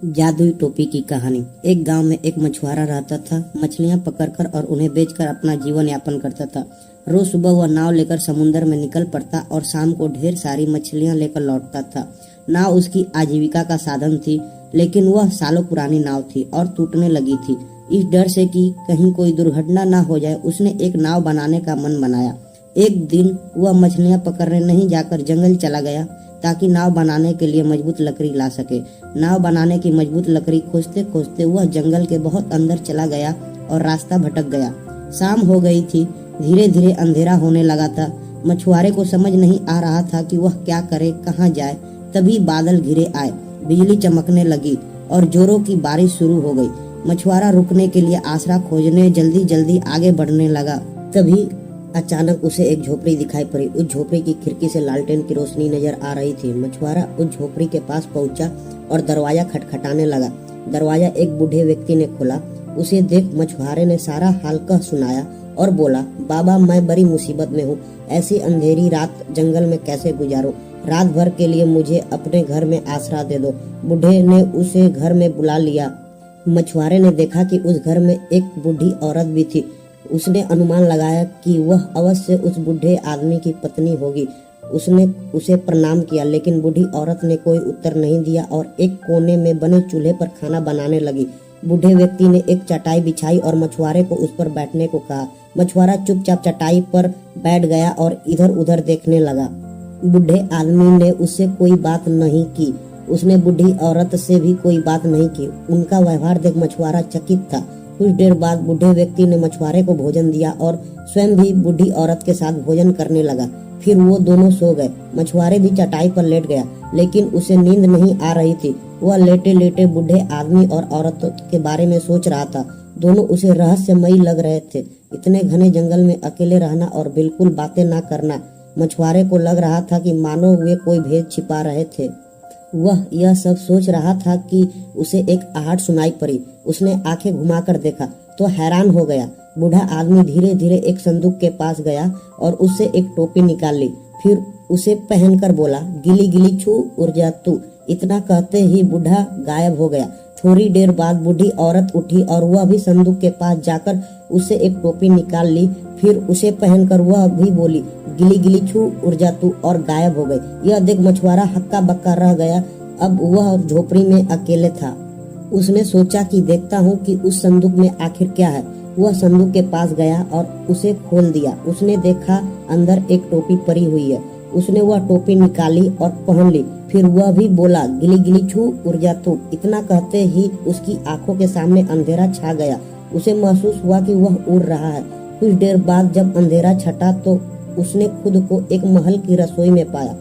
जादुई टोपी की कहानी। एक गांव में एक मछुआरा रहता था। मछलियां पकड़कर और उन्हें बेचकर अपना जीवन यापन करता था। रोज सुबह वह नाव लेकर समुद्र में निकल पड़ता और शाम को ढेर सारी मछलियां लेकर लौटता था। नाव उसकी आजीविका का साधन थी, लेकिन वह सालों पुरानी नाव थी और टूटने लगी थी। इस डर से कि कहीं कोई दुर्घटना न हो जाए, उसने एक नाव बनाने का मन बनाया। एक दिन वह मछलियां पकड़ने नहीं जाकर जंगल चला गया ताकि नाव बनाने के लिए मजबूत लकड़ी ला सके। नाव बनाने की मजबूत लकड़ी खोजते खोजते वह जंगल के बहुत अंदर चला गया और रास्ता भटक गया। शाम हो गई थी, धीरे धीरे अंधेरा होने लगा था। मछुआरे को समझ नहीं आ रहा था कि वह क्या करे, कहाँ जाए। तभी बादल घिरे आए, बिजली चमकने लगी और जोरों की बारिश शुरू हो गई। मछुआरा रुकने के लिए आसरा खोजने जल्दी जल्दी आगे बढ़ने लगा। तभी अचानक उसे एक झोपड़ी दिखाई पड़ी। उस झोपड़ी की खिड़की से लालटेन की रोशनी नजर आ रही थी। मछुआरा उस झोपड़ी के पास पहुंचा और दरवाजा खटखटाने लगा। दरवाजा एक बूढ़े व्यक्ति ने खोला। उसे देख मछुआरे ने सारा हाल कह सुनाया और बोला, बाबा, मैं बड़ी मुसीबत में हूँ। ऐसी अंधेरी रात जंगल में कैसे गुजारूं? रात भर के लिए मुझे अपने घर में आसरा दे दो। बूढ़े ने उसे घर में बुला लिया। मछुआरे ने देखा कि उस घर में एक बूढ़ी औरत भी थी। उसने अनुमान लगाया कि वह अवश्य उस बूढ़े आदमी की पत्नी होगी। उसने उसे प्रणाम किया, लेकिन बूढ़ी औरत ने कोई उत्तर नहीं दिया और एक कोने में बने चूल्हे पर खाना बनाने लगी। बूढ़े व्यक्ति ने एक चटाई बिछाई और मछुआरे को उस पर बैठने को कहा। मछुआरा चुपचाप चटाई पर बैठ गया और इधर उधर देखने लगा। बूढ़े आदमी ने उससे कोई बात नहीं की। उसने बूढ़ी औरत से भी कोई बात नहीं की। उनका व्यवहार देख मछुआरा चकित था। कुछ देर बाद बूढ़े व्यक्ति ने मछुआरे को भोजन दिया और स्वयं भी बूढ़ी औरत के साथ भोजन करने लगा। फिर वो दोनों सो गए। मछुआरे भी चटाई पर लेट गया, लेकिन उसे नींद नहीं आ रही थी। वह लेटे लेटे बूढ़े आदमी और औरत के बारे में सोच रहा था। दोनों उसे रहस्यमयी लग रहे थे। इतने घने जंगल में अकेले रहना और बिल्कुल बातें न करना। मछुआरे को लग रहा था कि मानो वे कोई भेद छिपा रहे थे। वह यह सब सोच रहा था कि उसे एक आहट सुनाई पड़ी। उसने आंखें घुमाकर देखा तो हैरान हो गया। बूढ़ा आदमी धीरे धीरे एक संदूक के पास गया और उससे एक टोपी निकाल ली। फिर उसे पहनकर बोला, गिली गिली छू उड़ जा तू। इतना कहते ही बूढ़ा गायब हो गया। थोड़ी देर बाद बूढ़ी औरत उठी और वह भी संदूक के पास जाकर उससे एक टोपी निकाल ली। फिर उसे पहनकर वह भी बोली, गिली गिली छू उड़ जा तू, और गायब हो गई। यह देख मछुआरा हक्का बक्का रह गया। अब वह झोपड़ी में अकेले था। उसने सोचा कि देखता हूँ कि उस संदूक में आखिर क्या है। वह संदूक के पास गया और उसे खोल दिया। उसने देखा अंदर एक टोपी पड़ी हुई है। उसने वह टोपी निकाली और पहन ली। फिर वह भी बोला, गिली गिली छू उड़ जा तू। इतना कहते ही उसकी आंखों के सामने अंधेरा छा गया। उसे महसूस हुआ कि वह उड़ रहा है। कुछ देर बाद जब अंधेरा छटा तो उसने खुद को एक महल की रसोई में पाया।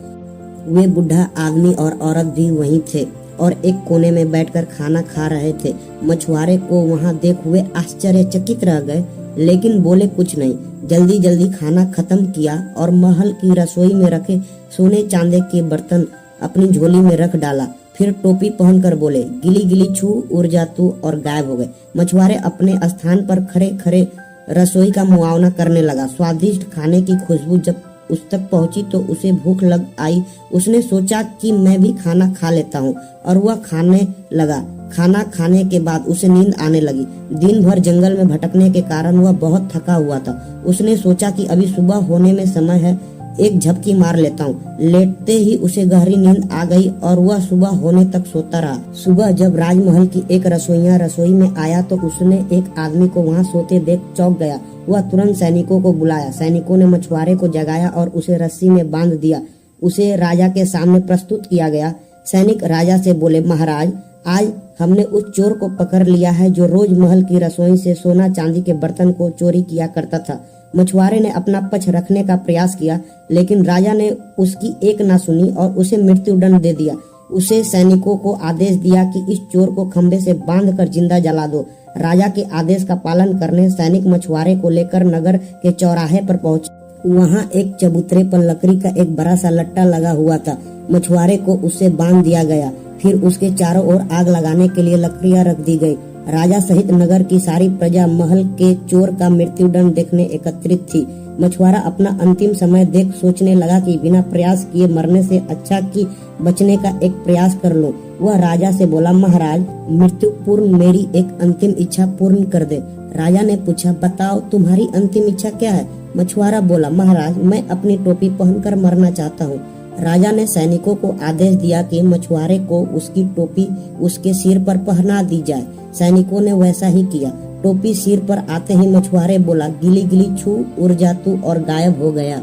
वे बूढ़ा आदमी और औरत भी वहीं थे और एक कोने में बैठकर खाना खा रहे थे। मछुआरे को वहां देख हुए आश्चर्यचकित रह गए, लेकिन बोले कुछ नहीं। जल्दी जल्दी खाना खत्म किया और महल की रसोई में रखे सोने चांदी के बर्तन अपनी झोली में रख डाला। फिर टोपी पहनकर बोले, गिली गिली छू उड़ जा तू, और गायब हो गए। मछुआरे अपने स्थान पर खड़े खड़े रसोई का मुआयना करने लगा। स्वादिष्ट खाने की खुशबू जब उस तक पहुंची तो उसे भूख लग आई। उसने सोचा कि मैं भी खाना खा लेता हूं, और वह खाने लगा। खाना खाने के बाद उसे नींद आने लगी। दिन भर जंगल में भटकने के कारण वह बहुत थका हुआ था। उसने सोचा कि अभी सुबह होने में समय है, एक झपकी मार लेता हूँ। लेटते ही उसे गहरी नींद आ गई और वह सुबह होने तक सोता रहा। सुबह जब राजमहल की एक रसोइया रसोई में आया तो उसने एक आदमी को वहाँ सोते देख चौंक गया। वह तुरंत सैनिकों को बुलाया। सैनिकों ने मछुआरे को जगाया और उसे रस्सी में बांध दिया। उसे राजा के सामने प्रस्तुत किया गया। सैनिक राजा से बोले, महाराज, आज हमने उस चोर को पकड़ लिया है जो रोज महल की रसोई से सोना चांदी के बर्तन को चोरी किया करता था। मछुआरे ने अपना पक्ष रखने का प्रयास किया, लेकिन राजा ने उसकी एक ना सुनी और उसे मृत्युदंड दे दिया। उसे सैनिकों को आदेश दिया कि इस चोर को खंबे से बांधकर जिंदा जला दो। राजा के आदेश का पालन करने सैनिक मछुआरे को लेकर नगर के चौराहे पर पहुंचे। वहाँ एक चबूतरे पर लकड़ी का एक बड़ा सा लट्टा लगा हुआ था। मछुआरे को उससे बांध दिया गया। फिर उसके चारों ओर आग लगाने के लिए लकड़ियां रख दी गई। राजा सहित नगर की सारी प्रजा महल के चोर का मृत्युदंड देखने एकत्रित थी। मछुआरा अपना अंतिम समय देख सोचने लगा कि बिना प्रयास किए मरने से अच्छा कि बचने का एक प्रयास कर लूं। वह राजा से बोला, महाराज मृत्यु पूर्व मेरी एक अंतिम इच्छा पूर्ण कर दे। राजा ने पूछा, बताओ तुम्हारी अंतिम इच्छा क्या है? मछुआरा बोला, महाराज मैं अपनी टोपी पहनकर मरना चाहता हूँ। राजा ने सैनिकों को आदेश दिया कि मछुआरे को उसकी टोपी उसके सिर पर पहना दी जाए। सैनिकों ने वैसा ही किया। टोपी सिर पर आते ही मछुआरे बोला, गिली गिली छू, उड़ जा तू, और गायब हो गया।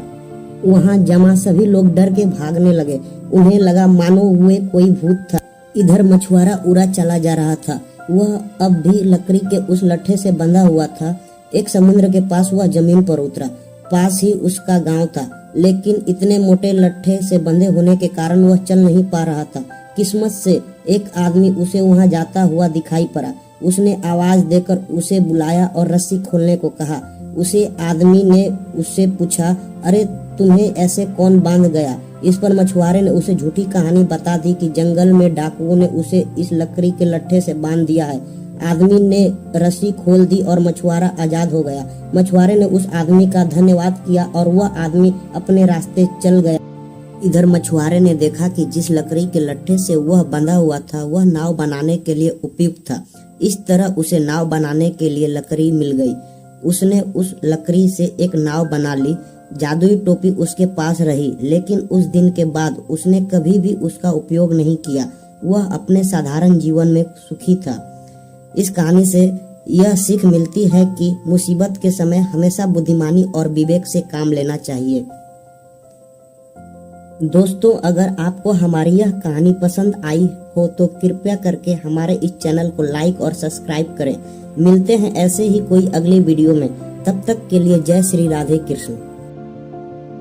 वहाँ जमा सभी लोग डर के भागने लगे। उन्हें लगा मानो हुए कोई भूत था। इधर मछुआरा उड़ा चला जा रहा था। वह अब भी लकड़ी के उस लट्ठे से बंधा हुआ था। एक समुद्र के पास वह जमीन पर उतरा। पास ही उसका गांव था, लेकिन इतने मोटे लट्ठे से बंधे होने के कारण वह चल नहीं पा रहा था। किस्मत से एक आदमी उसे वहां जाता हुआ दिखाई पड़ा। उसने आवाज देकर उसे बुलाया और रस्सी खोलने को कहा। उसे आदमी ने उससे पूछा, अरे तुम्हें ऐसे कौन बांध गया? इस पर मछुआरे ने उसे झूठी कहानी बता दी कि जंगल में डाकुओं ने उसे इस लकड़ी के लट्ठे से बांध दिया है। आदमी ने रस्सी खोल दी और मछुआरा आजाद हो गया। मछुआरे ने उस आदमी का धन्यवाद किया और वह आदमी अपने रास्ते चल गया। इधर मछुआरे ने देखा कि जिस लकड़ी के लट्ठे से वह बंधा हुआ था वह नाव बनाने के लिए उपयुक्त था। इस तरह उसे नाव बनाने के लिए लकड़ी मिल गई। उसने उस लकड़ी से एक नाव बना ली। जादुई टोपी उसके पास रही, लेकिन उस दिन के बाद उसने कभी भी उसका उपयोग नहीं किया। वह अपने साधारण जीवन में सुखी था। इस कहानी से यह सीख मिलती है कि मुसीबत के समय हमेशा बुद्धिमानी और विवेक से काम लेना चाहिए। दोस्तों, अगर आपको हमारी यह कहानी पसंद आई हो तो कृपया करके हमारे इस चैनल को लाइक और सब्सक्राइब करें। मिलते हैं ऐसे ही कोई अगली वीडियो में। तब तक के लिए जय श्री राधे कृष्ण।